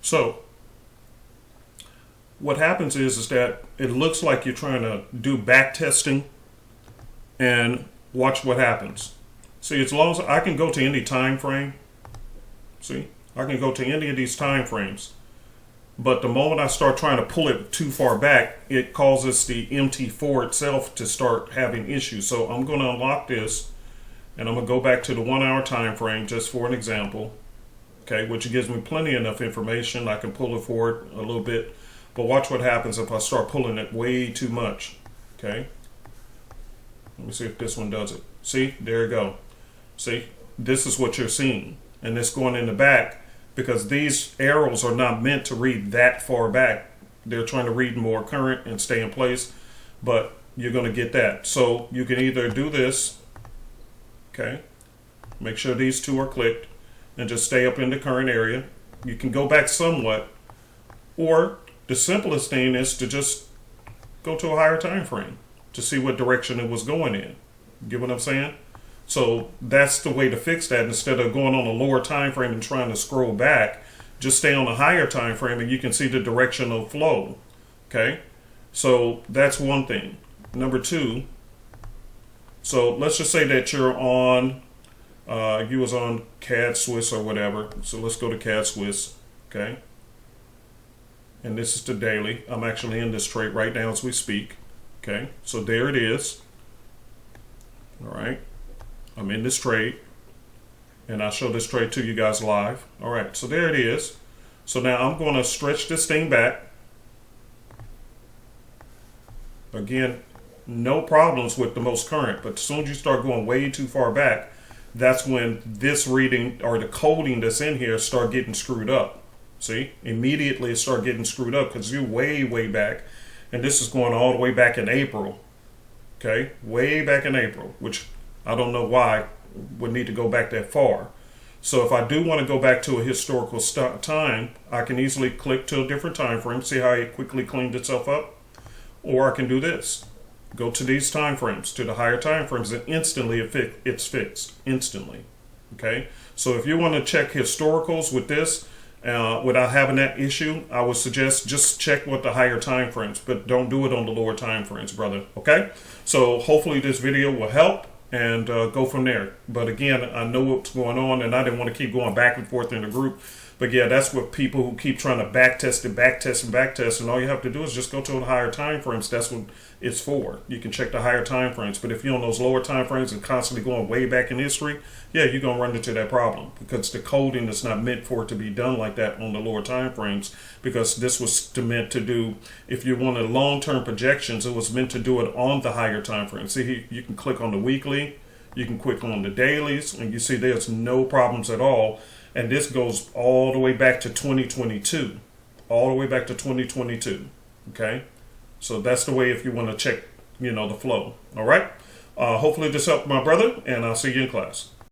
So what happens is that it looks like you're trying to do back testing, and watch what happens. See, as long as I can go to any time frame, see, I can go to any of these time frames. But the moment I start trying to pull it too far back, it causes the MT4 itself to start having issues. So I'm going to unlock this, and I'm going to go back to the 1 hour time frame just for an example. Okay, which gives me plenty enough information. I can pull it forward a little bit. But watch what happens if I start pulling it way too much. Okay. Let me see if this one does it. See, there you go. See, this is what you're seeing. And it's going in the back because these arrows are not meant to read that far back. They're trying to read more current and stay in place. But you're going to get that. So you can either do this. Okay. Make sure these two are clicked and just stay up in the current area. You can go back somewhat. Or the simplest thing is to just go to a higher time frame to see what direction it was going in. Get what I'm saying? So that's the way to fix that. Instead of going on a lower time frame and trying to scroll back, just stay on a higher time frame and you can see the direction of flow. Okay? So that's one thing. Number two, so let's just say that you're on, you was on CAD Swiss or whatever. So let's go to CAD Swiss. Okay? And this is the daily. I'm actually in this trade right now as we speak. Okay, so there it is. All right, I'm in this trade, and I'll show this trade to you guys live. All right, so there it is. So now I'm going to stretch this thing back. Again, no problems with the most current, but as soon as you start going way too far back, that's when this reading or the coding that's in here start getting screwed up. See, immediately it start getting screwed up because you're way back. And this is going all the way back in April. Okay, way back in April, which I don't know why would need to go back that far. So if I do want to go back to a historical time, I can easily click to a different time frame, see how it quickly cleaned itself up. Or I can do this. Go to these time frames, to the higher time frames, and instantly it's fixed. Instantly. Okay, so if you want to check historicals with this, without having that issue, I would suggest just check with the higher time frames, but don't do it on the lower time frames, brother. Okay, so hopefully this video will help and go from there. But again, I know what's going on, and I didn't want to keep going back and forth in the group. But yeah, that's what people who keep trying to back test, and all you have to do is just go to the higher time frames. That's what it's for. You can check the higher time frames. But if you're on those lower time frames and constantly going way back in history, yeah, you're going to run into that problem because the coding is not meant for it to be done like that on the lower time frames, because this was meant to do, if you wanted long-term projections, it was meant to do it on the higher time frames. See, you can click on the weekly, you can click on the dailies, and you see there's no problems at all. And this goes all the way back to 2022. All the way back to 2022. Okay? So that's the way if you want to check, the flow. All right? Hopefully this helped my brother, and I'll see you in class.